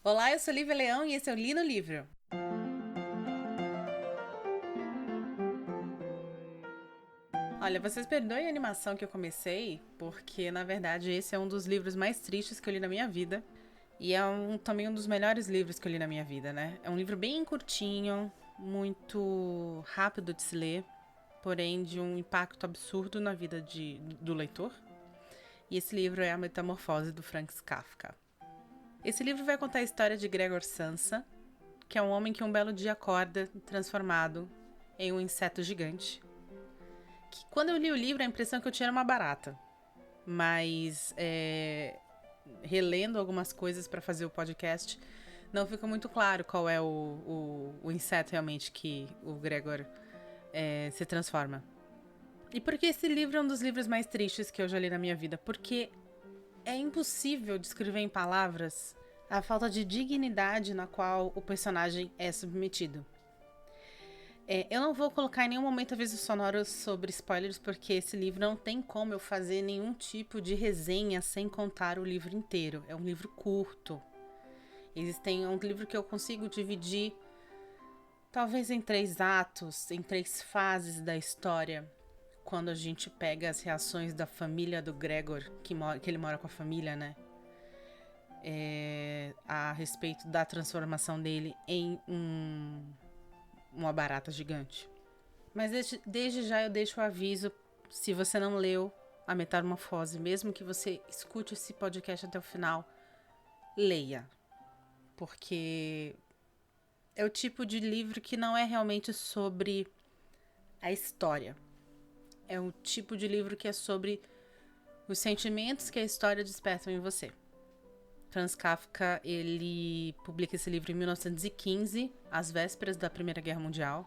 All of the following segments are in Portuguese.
Olá, eu sou Lívia Leão e esse é o Li no Livro. Olha, vocês perdoem a animação que eu comecei, porque na verdade esse é um dos livros mais tristes que eu li na minha vida. E é também um dos melhores livros que eu li na minha vida, né? É um livro bem curtinho, muito rápido de se ler, porém de um impacto absurdo na vida do leitor. E esse livro é A Metamorfose do Franz Kafka. Esse livro vai contar a história de Gregor Samsa, que é um homem que um belo dia acorda transformado em um inseto gigante. Que quando eu li o livro, a impressão que eu tinha era uma barata. Mas, relendo algumas coisas para fazer o podcast, não fica muito claro qual é o inseto realmente que o Gregor se transforma. E por que esse livro é um dos livros mais tristes que eu já li na minha vida? Porque é impossível descrever em palavras a falta de dignidade na qual o personagem é submetido. Eu não vou colocar em nenhum momento aviso sonoro sobre spoilers, porque esse livro não tem como eu fazer nenhum tipo de resenha sem contar o livro inteiro. É um livro curto. É um livro que eu consigo dividir talvez em 3 atos, em 3 fases da história. Quando a gente pega as reações da família do Gregor, que ele mora com a família, né? A respeito da transformação dele em uma barata gigante. Mas desde já eu deixo o aviso, se você não leu A Metamorfose, mesmo que você escute esse podcast até o final, leia. Porque é o tipo de livro que não é realmente sobre a história. É o tipo de livro que é sobre os sentimentos que a história desperta em você. Franz Kafka, ele publica esse livro em 1915, às vésperas da Primeira Guerra Mundial.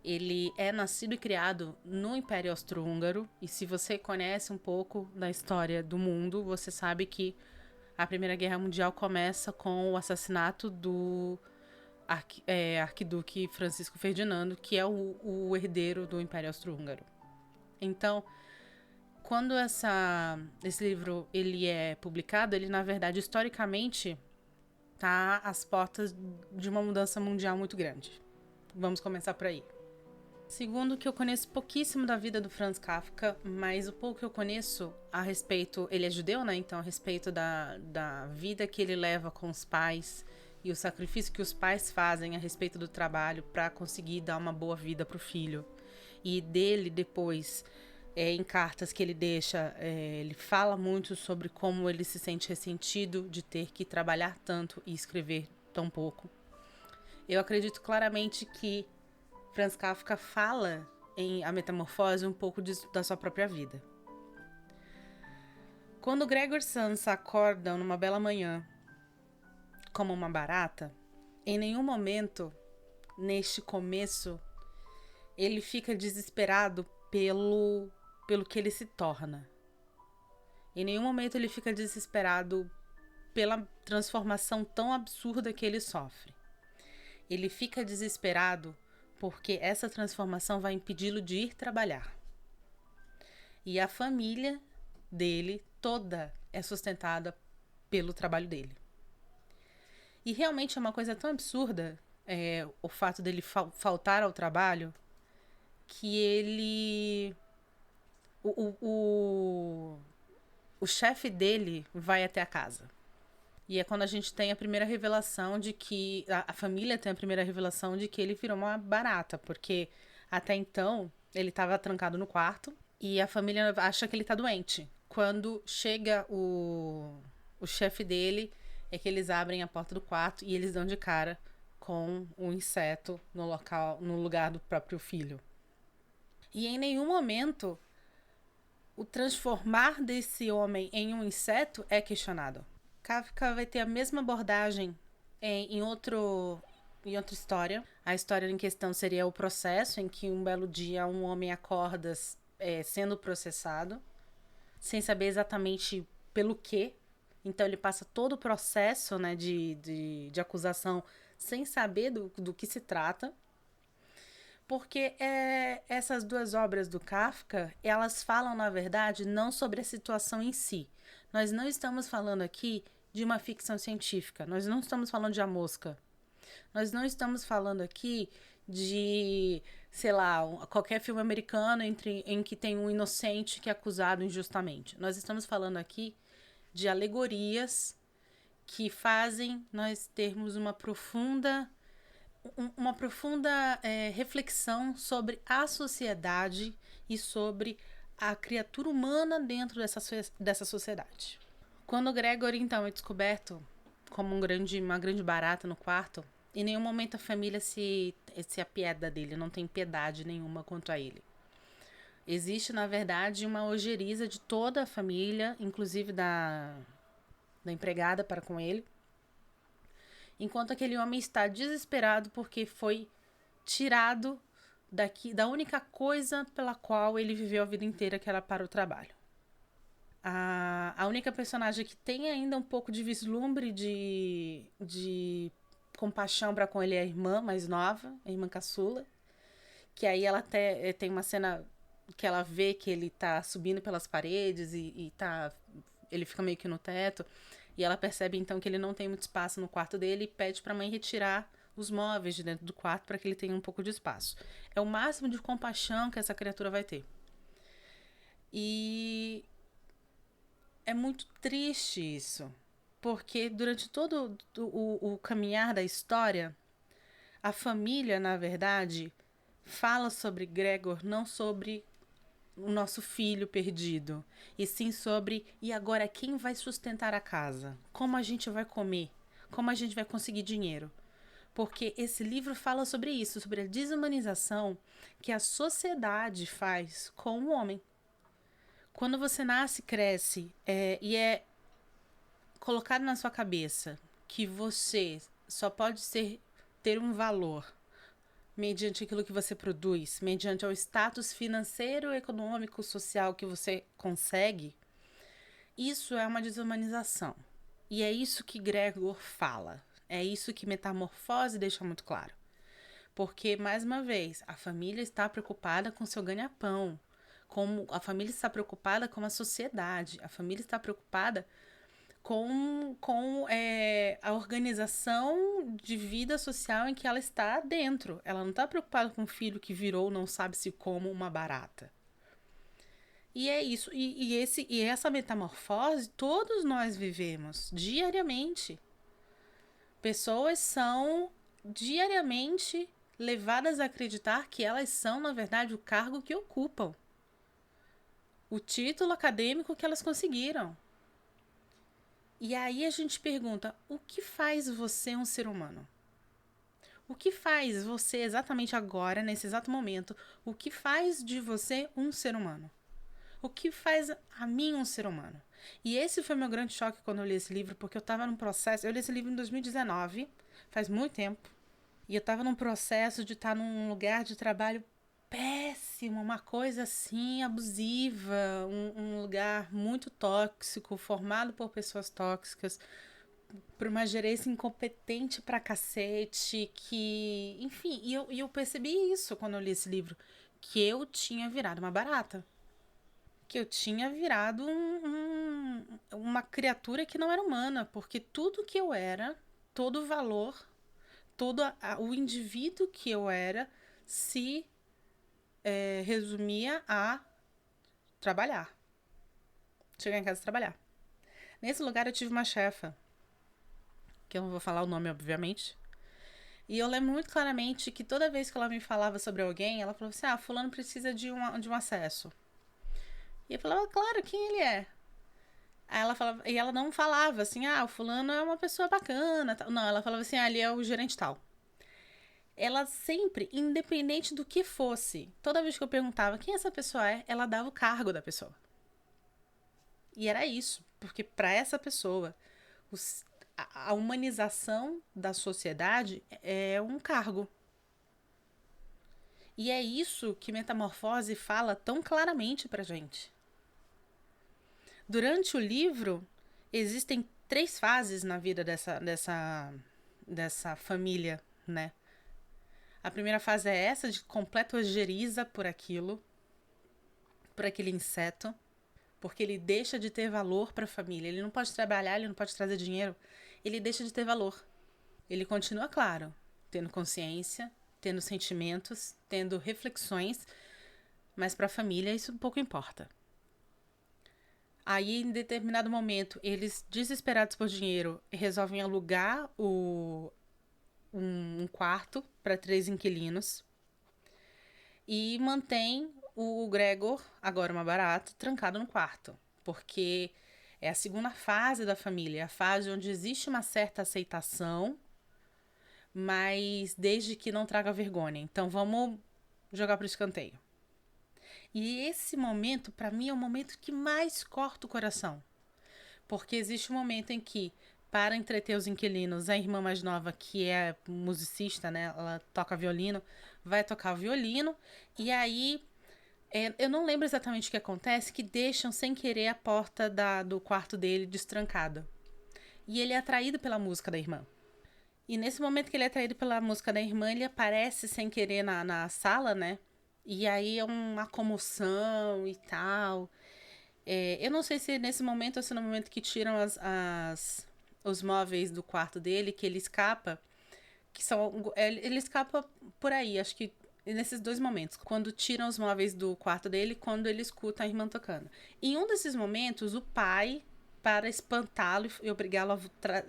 Ele é nascido e criado no Império Austro-Húngaro, e se você conhece um pouco da história do mundo, você sabe que a Primeira Guerra Mundial começa com o assassinato do arquiduque Francisco Ferdinando, que é o herdeiro do Império Austro-Húngaro. Então, quando esse livro ele é publicado, ele, na verdade, historicamente, está às portas de uma mudança mundial muito grande. Vamos começar por aí. Segundo, que eu conheço pouquíssimo da vida do Franz Kafka, mas o pouco que eu conheço a respeito... Ele é judeu, né? Então, a respeito da vida que ele leva com os pais e o sacrifício que os pais fazem a respeito do trabalho para conseguir dar uma boa vida para o filho. E dele, depois, em cartas que ele deixa, ele fala muito sobre como ele se sente ressentido de ter que trabalhar tanto e escrever tão pouco. Eu acredito claramente que Franz Kafka fala em A Metamorfose um pouco da sua própria vida. Quando Gregor Samsa acorda numa bela manhã como uma barata, em nenhum momento, neste começo, ele fica desesperado pelo que ele se torna. Em nenhum momento ele fica desesperado pela transformação tão absurda que ele sofre. Ele fica desesperado porque essa transformação vai impedi-lo de ir trabalhar. E a família dele toda é sustentada pelo trabalho dele. E realmente é uma coisa tão absurda o fato dele faltar ao trabalho, que ele... O chefe dele vai até a casa. E é quando a gente tem a primeira revelação de que... A família tem a primeira revelação de que ele virou uma barata. Porque até então ele estava trancado no quarto e a família acha que ele está doente. Quando chega o chefe dele, é que eles abrem a porta do quarto e eles dão de cara com um inseto no lugar do próprio filho. E em nenhum momento o transformar desse homem em um inseto é questionado. Kafka vai ter a mesma abordagem em outra história. A história em questão seria o processo, em que um belo dia um homem acorda sendo processado, sem saber exatamente pelo quê. Então ele passa todo o processo, né, de acusação sem saber do que se trata. Porque essas 2 obras do Kafka, elas falam, na verdade, não sobre a situação em si. Nós não estamos falando aqui de uma ficção científica. Nós não estamos falando de A Mosca. Nós não estamos falando aqui de, sei lá, qualquer filme americano em que tem um inocente que é acusado injustamente. Nós estamos falando aqui de alegorias que fazem nós termos uma profunda reflexão sobre a sociedade e sobre a criatura humana dentro dessa sociedade. Quando o Gregory, então, é descoberto como uma grande barata no quarto, em nenhum momento a família se apieda dele, não tem piedade nenhuma quanto a ele. Existe, na verdade, uma ojeriza de toda a família, inclusive da empregada para com ele, enquanto aquele homem está desesperado porque foi tirado da única coisa pela qual ele viveu a vida inteira, que era para o trabalho. A única personagem que tem ainda um pouco de vislumbre de compaixão para com ele é a irmã mais nova, a irmã caçula, que aí ela até tem uma cena que ela vê que ele tá subindo pelas paredes ele fica meio que no teto, e ela percebe então que ele não tem muito espaço no quarto dele e pede para a mãe retirar os móveis de dentro do quarto para que ele tenha um pouco de espaço. É o máximo de compaixão que essa criatura vai ter. E é muito triste isso, porque durante todo o caminhar da história, a família, na verdade, fala sobre Gregor, não sobre o nosso filho perdido, e sim sobre, e agora quem vai sustentar a casa? Como a gente vai comer? Como a gente vai conseguir dinheiro? Porque esse livro fala sobre isso, sobre a desumanização que a sociedade faz com o homem. Quando você nasce, cresce, e é colocado na sua cabeça que você só pode ter um valor mediante aquilo que você produz, mediante o status financeiro, econômico, social que você consegue, isso é uma desumanização. E é isso que Gregor fala. É isso que Metamorfose deixa muito claro. Porque, mais uma vez, a família está preocupada com seu ganha-pão. A família está preocupada com a sociedade. A família está preocupada com a organização de vida social em que ela está dentro. Ela não está preocupada com o filho que virou, não sabe-se como, uma barata. E é isso. E essa metamorfose todos nós vivemos diariamente. Pessoas são diariamente levadas a acreditar que elas são, na verdade, o cargo que ocupam. O título acadêmico que elas conseguiram. E aí a gente pergunta, o que faz você um ser humano? O que faz você exatamente agora, nesse exato momento, o que faz de você um ser humano? O que faz a mim um ser humano? E esse foi meu grande choque quando eu li esse livro, porque eu estava num processo, eu li esse livro em 2019, faz muito tempo, e eu estava num processo de estar num lugar de trabalho péssimo, uma coisa assim abusiva, um lugar muito tóxico, formado por pessoas tóxicas, por uma gerência incompetente pra cacete, que, enfim, e eu percebi isso quando eu li esse livro, que eu tinha virado uma barata, que eu tinha virado uma criatura que não era humana, porque tudo que eu era, todo o valor, o indivíduo que eu era, se resumia a trabalhar. Chegar em casa e trabalhar. Nesse lugar eu tive uma chefa, que eu não vou falar o nome, obviamente. E eu lembro muito claramente que toda vez que ela me falava sobre alguém, ela falava assim, fulano precisa de um acesso. E eu falava, claro, quem ele é? Aí ela falava, e ela não falava assim, o fulano é uma pessoa bacana. Tal. Não, ela falava assim, ele é o gerente tal. Ela sempre, independente do que fosse, toda vez que eu perguntava quem essa pessoa é, ela dava o cargo da pessoa. E era isso, porque para essa pessoa, a humanização da sociedade é um cargo. E é isso que Metamorfose fala tão claramente pra gente. Durante o livro, existem 3 fases na vida dessa família, né? A primeira fase é essa, de completa ojeriza por aquele inseto, porque ele deixa de ter valor para a família. Ele não pode trabalhar, ele não pode trazer dinheiro, ele deixa de ter valor. Ele continua, claro, tendo consciência, tendo sentimentos, tendo reflexões, mas para a família isso pouco importa. Aí, em determinado momento, eles, desesperados por dinheiro, resolvem alugar um quarto para 3 inquilinos e mantém o Gregor, agora uma barata, trancado no quarto. Porque é a segunda fase da família, a fase onde existe uma certa aceitação, mas desde que não traga vergonha. Então vamos jogar para o escanteio. E esse momento, para mim, é o momento que mais corta o coração. Porque existe um momento em que, para entreter os inquilinos, a irmã mais nova, que é musicista, né? Ela toca violino, vai tocar o violino. E aí, eu não lembro exatamente o que acontece, que deixam sem querer a porta do quarto dele destrancada. E ele é atraído pela música da irmã. E nesse momento que ele é atraído pela música da irmã, ele aparece sem querer na sala, né? E aí é uma comoção e tal. Eu não sei se é nesse momento ou se é no momento que tiram os móveis do quarto dele, que ele escapa. Ele escapa por aí, acho que nesses 2 momentos. Quando tiram os móveis do quarto dele, quando ele escuta a irmã tocando. Em um desses momentos, o pai, para espantá-lo e obrigá-lo a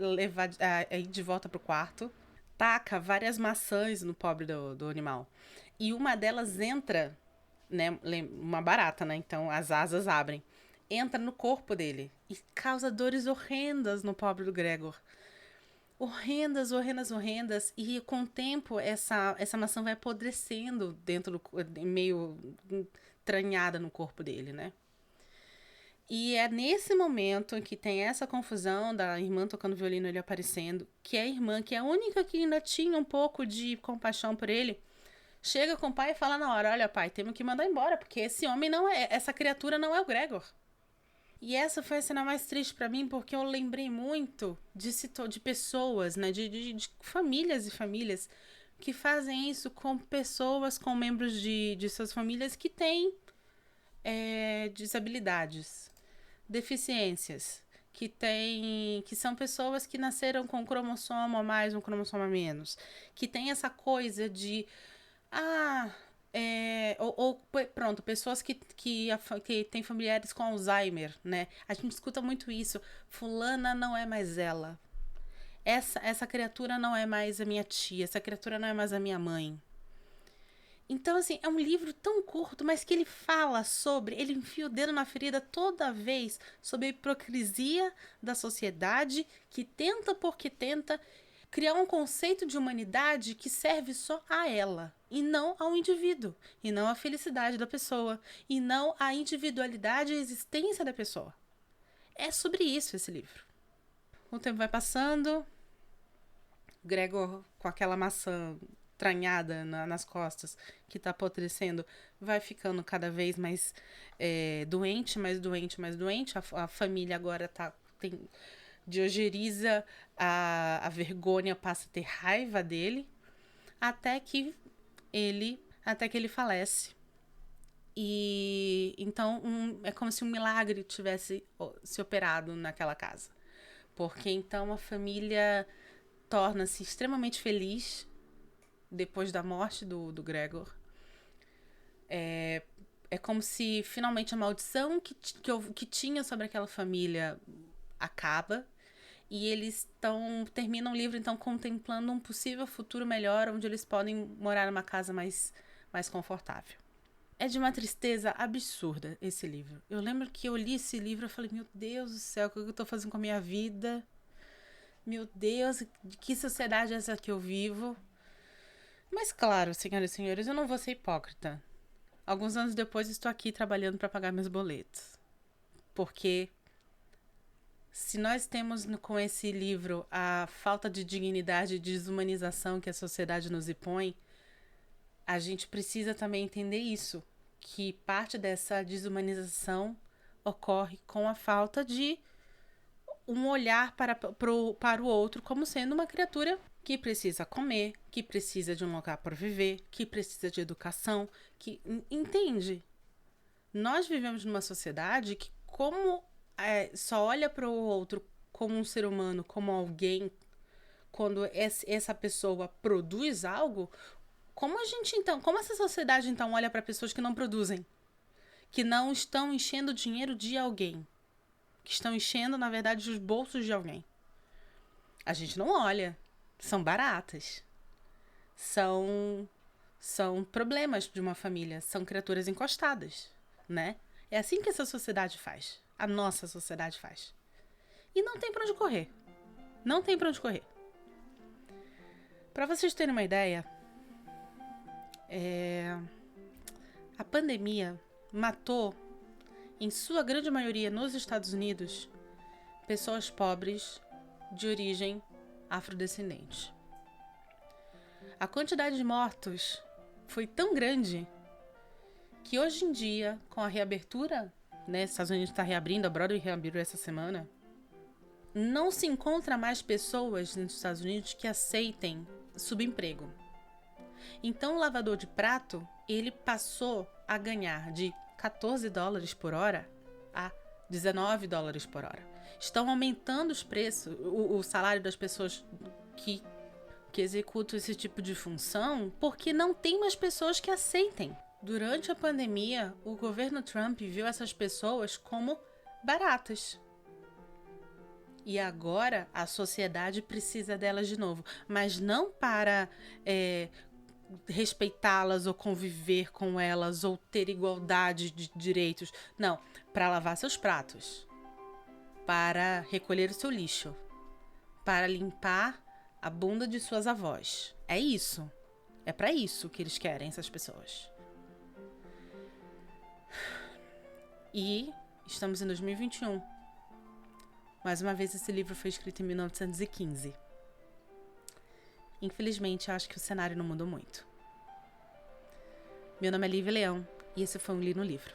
levar a ir de volta pro quarto, taca várias maçãs no pobre do animal. E uma delas entra, né, uma barata, né? Então as asas abrem. Entra no corpo dele e causa dores horrendas no pobre do Gregor. Horrendas, horrendas, horrendas. E com o tempo, essa maçã vai apodrecendo dentro meio entranhada no corpo dele, né? E é nesse momento em que tem essa confusão da irmã tocando violino e ele aparecendo, que a irmã, que é a única que ainda tinha um pouco de compaixão por ele, chega com o pai e fala na hora: olha, pai, temos que mandar embora, porque esse homem não é, essa criatura não é o Gregor. E essa foi a cena mais triste pra mim, porque eu lembrei muito de pessoas, né, de famílias e famílias que fazem isso com pessoas, com membros de suas famílias que têm desabilidades, deficiências, que são pessoas que nasceram com um cromossomo a mais, um cromossomo a menos, que tem essa coisa de pronto, pessoas que têm familiares com Alzheimer, né? A gente escuta muito isso. Fulana não é mais ela. Essa criatura não é mais a minha tia. Essa criatura não é mais a minha mãe. Então, assim, é um livro tão curto, mas que ele fala sobre, ele enfia o dedo na ferida toda vez sobre a hipocrisia da sociedade que tenta porque tenta criar um conceito de humanidade que serve só a ela, e não ao indivíduo, e não à felicidade da pessoa, e não à individualidade e existência da pessoa. É sobre isso esse livro. O tempo vai passando, Gregor, com aquela maçã tranhada nas costas, que tá apodrecendo, vai ficando cada vez mais doente, mais doente, mais doente. A família agora diogeriza a vergonha, passa a ter raiva dele, até que ele falece. E então é como se um milagre tivesse se operado naquela casa. Porque então a família torna-se extremamente feliz depois da morte do Gregor. É como se finalmente a maldição que tinha sobre aquela família acaba. E eles terminam o livro, então, contemplando um possível futuro melhor, onde eles podem morar numa casa mais confortável. É de uma tristeza absurda esse livro. Eu lembro que eu li esse livro e falei: meu Deus do céu, o que eu tô fazendo com a minha vida? Meu Deus, de que sociedade é essa que eu vivo? Mas claro, senhoras e senhores, eu não vou ser hipócrita. Alguns anos depois estou aqui trabalhando para pagar meus boletos. Porque se nós temos com esse livro a falta de dignidade e desumanização que a sociedade nos impõe, a gente precisa também entender isso, que parte dessa desumanização ocorre com a falta de um olhar para o outro como sendo uma criatura que precisa comer, que precisa de um lugar para viver, que precisa de educação, que entende. Nós vivemos numa sociedade que como só olha para o outro como um ser humano, como alguém, quando essa pessoa produz algo, como essa sociedade então olha para pessoas que não produzem, que não estão enchendo o dinheiro de alguém, que estão enchendo, na verdade, os bolsos de alguém? A gente não olha. São baratas. São problemas de uma família, são criaturas encostadas, né? É assim que essa sociedade faz. A nossa sociedade faz. E não tem pra onde correr. Não tem pra onde correr. Pra vocês terem uma ideia, a pandemia matou, em sua grande maioria nos Estados Unidos, pessoas pobres de origem afrodescendente. A quantidade de mortos foi tão grande que hoje em dia, com a reabertura, né, Estados Unidos está reabrindo, a Broadway reabriu essa semana, não se encontra mais pessoas nos Estados Unidos que aceitem subemprego. Então o lavador de prato, ele passou a ganhar de $14 por hora a $19 por hora. Estão aumentando os preços, o salário das pessoas que executam esse tipo de função, porque não tem mais pessoas que aceitem. Durante a pandemia, o governo Trump viu essas pessoas como baratas. E agora a sociedade precisa delas de novo, mas não para respeitá-las ou conviver com elas ou ter igualdade de direitos. Não, para lavar seus pratos, para recolher o seu lixo, para limpar a bunda de suas avós. É isso. É para isso que eles querem, essas pessoas. E estamos em 2021. Mais uma vez, esse livro foi escrito em 1915. Infelizmente, acho que o cenário não mudou muito. Meu nome é Lívia Leão e esse foi um Li no Livro.